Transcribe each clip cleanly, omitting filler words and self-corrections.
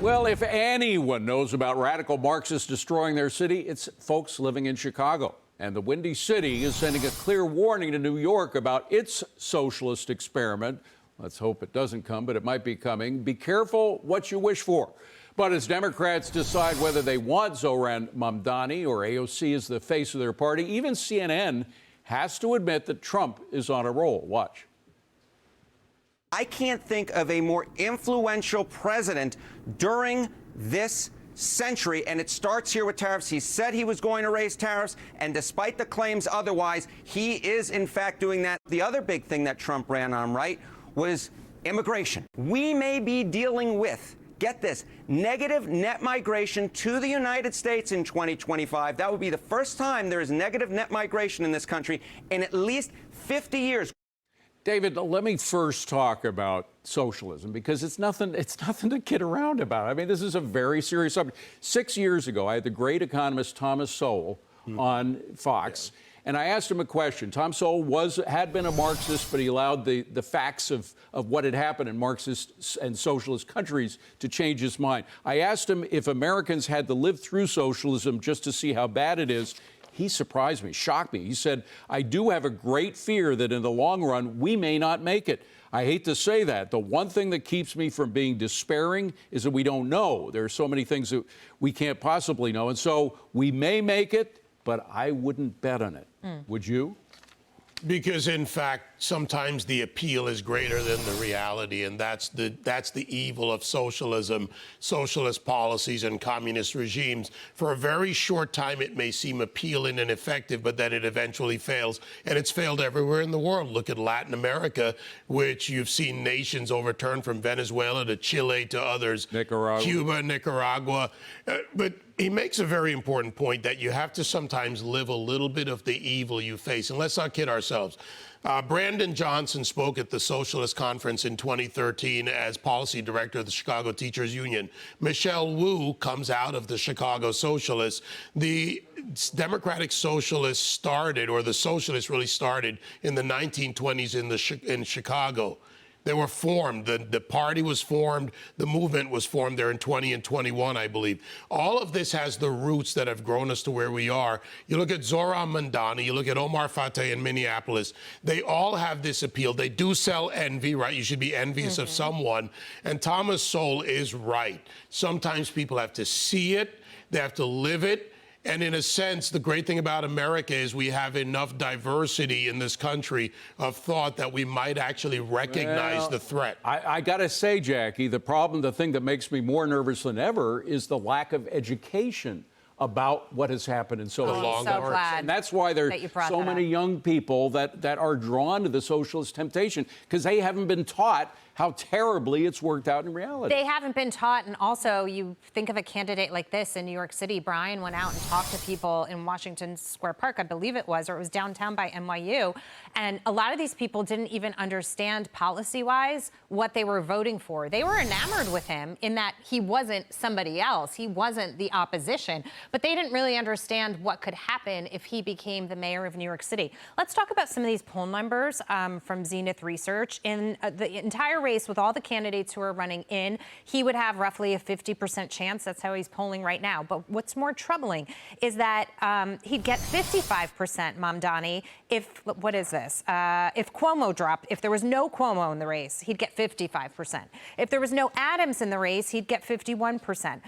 Well, if anyone knows about radical Marxists destroying their city, it's folks living in Chicago. And the Windy City is sending a clear warning to New York about its socialist experiment. Let's hope it doesn't come, but it might be coming. Be careful what you wish for. But as Democrats decide whether they want Zohran Mamdani or AOC as the face of their party, even CNN has to admit that Trump is on a roll. Watch. I can't think of a more influential president during this century, and it starts here with tariffs. He said he was going to raise tariffs, and despite the claims otherwise, he is in fact doing that. The other big thing that Trump ran on, right, was immigration. We may be dealing with, get this, negative net migration to the United States in 2025. That would be the first time there is negative net migration in this country in at least 50 years. David, let me first talk about socialism, because it's nothing to kid around about. I mean, this is a very serious subject. 6 years ago, I had the great economist Thomas Sowell on Fox, and I asked him a question. Tom Sowell had been a Marxist, but he allowed the facts of what had happened in Marxist and socialist countries to change his mind. I asked him if Americans had to live through socialism just to see how bad it is. He surprised me, shocked me. He said, I do have a great fear that in the long run, we may not make it. I hate to say that. The one thing that keeps me from being despairing is that we don't know. There are so many things that we can't possibly know. And so we may make it, but I wouldn't bet on it. Would you? Because, in fact, sometimes the appeal is greater than the reality, and that's the evil of socialism, socialist policies, and communist regimes. For a very short time, it may seem appealing and effective, but then it eventually fails, and it's failed everywhere in the world. Look at Latin America, which you've seen nations overturn, from Venezuela to Chile to others, Nicaragua. Cuba, Nicaragua. But he makes a very important point that you have to sometimes live a little bit of the evil you face. And let's not kid ourselves. Brandon Johnson spoke at the Socialist Conference in 2013 as policy director of the Chicago Teachers Union. Michelle Wu comes out of the Chicago Socialists. The Democratic Socialists started, or the Socialists really started, in the 1920s in Chicago. They were formed. The party was formed. The movement was formed there in 20 and 21, I believe. All of this has the roots that have grown us to where we are. You look at Zohran Mamdani, you look at Omar Fateh in Minneapolis. They all have this appeal. They do sell envy, right? You should be envious of someone. And Thomas Sowell is right. Sometimes people have to see it. They have to live it. And in a sense, the great thing about America is we have enough diversity in this country of thought that we might actually recognize the threat. I got to say, Jackie, the thing that makes me more nervous than ever is the lack of education about what has happened in socialism. So glad and that's why there are so many young people that are drawn to the socialist temptation, because they haven't been taught how terribly it's worked out in reality. They haven't been taught, and also you think of a candidate like this in New York City. Brian went out and talked to people in Washington Square Park, I believe it was, or it was downtown by NYU, and a lot of these people didn't even understand policy-wise what they were voting for. They were enamored with him in that he wasn't somebody else. He wasn't the opposition, but they didn't really understand what could happen if he became the mayor of New York City. Let's talk about some of these poll numbers from Zenith Research. In the entire race with all the candidates who are running in, he would have roughly a 50% chance. That's how he's polling right now. But what's more troubling is that he'd get 55%, Mamdani, if, what is this? If Cuomo dropped, if there was no Cuomo in the race, he'd get 55%. If there was no Adams in the race, he'd get 51%.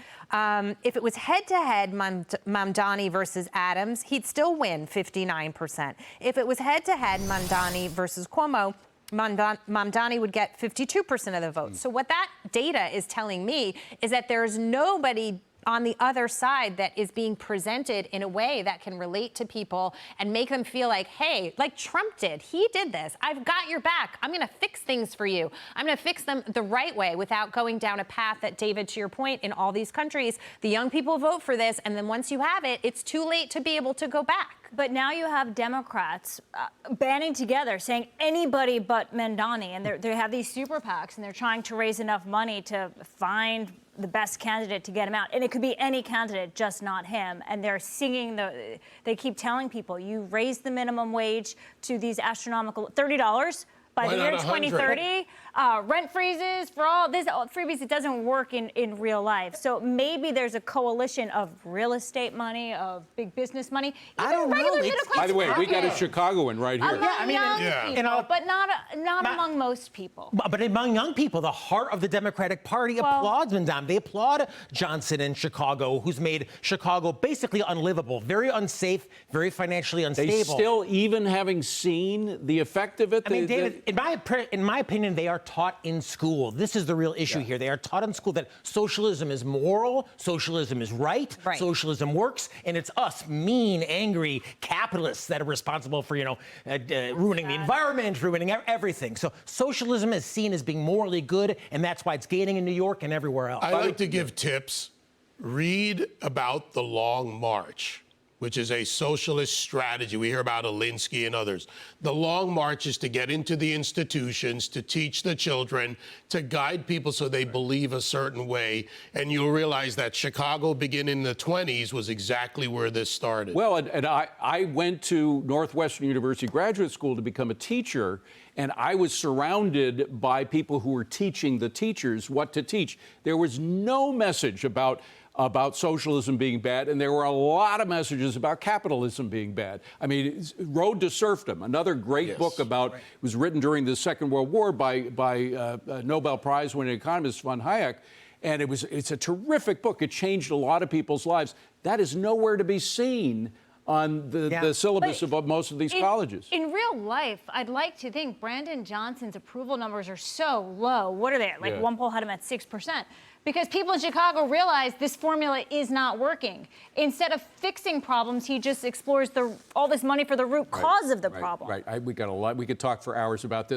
If it was head-to-head Mamdani versus Adams, he'd still win 59%. If it was head-to-head Mamdani versus Cuomo, Mamdani would get 52% of the vote. So what that data is telling me is that there's nobody on the other side that is being presented in a way that can relate to people and make them feel like, hey, like Trump did. He did this. I've got your back. I'm going to fix things for you. I'm going to fix them the right way without going down a path that, David, to your point, in all these countries, the young people vote for this, and then once you have it, it's too late to be able to go back. But now you have Democrats banding together, saying anybody but Mamdani, and they have these super PACs, and they're trying to raise enough money to find the best candidate to get him out. And it could be any candidate, just not him. And they're singing they keep telling people, you raise the minimum wage to these astronomical $30 by the year 2030. rent freezes for all this freebies. It doesn't work in real life. So maybe there's a coalition of real estate money, of big business money. I don't know. Regular middle class By the way, we got a pocket. Chicagoan right here. Among young Yeah. people, but not among most people. But among young people, the heart of the Democratic Party applauds Mondani. They applaud Johnson in Chicago, who's made Chicago basically unlivable, very unsafe, very financially unstable. They still, even having seen the effect of it. I mean, David, in my opinion, they are taught in school. This is the real issue here. They are taught in school that socialism is moral, socialism is right. Socialism works, and it's us, mean, angry capitalists that are responsible for, ruining the environment, ruining everything. So socialism is seen as being morally good, and that's why it's gaining in New York and everywhere else. I like to give tips. Read about the Long March, which is a socialist strategy. We hear about Alinsky and others. The Long March is to get into the institutions, to teach the children, to guide people so they believe a certain way. And you'll realize that Chicago, beginning in the 20s, was exactly where this started. Well, and I went to Northwestern University Graduate School to become a teacher, and I was surrounded by people who were teaching the teachers what to teach. There was no message about socialism being bad, and there were a lot of messages about capitalism being bad. I mean, Road to Serfdom, another great book about, it was written during the Second World War by Nobel Prize-winning economist von Hayek, and it's a terrific book. It changed a lot of people's lives. That is nowhere to be seen on the syllabus of most of these colleges. In real life, I'd like to think Brandon Johnson's approval numbers are so low. What are they? Like one poll had him at 6%. Because people in Chicago realize this formula is not working. Instead of fixing problems, he just explores all this money for the root cause of the problem. Right. We got a lot. We could talk for hours about this.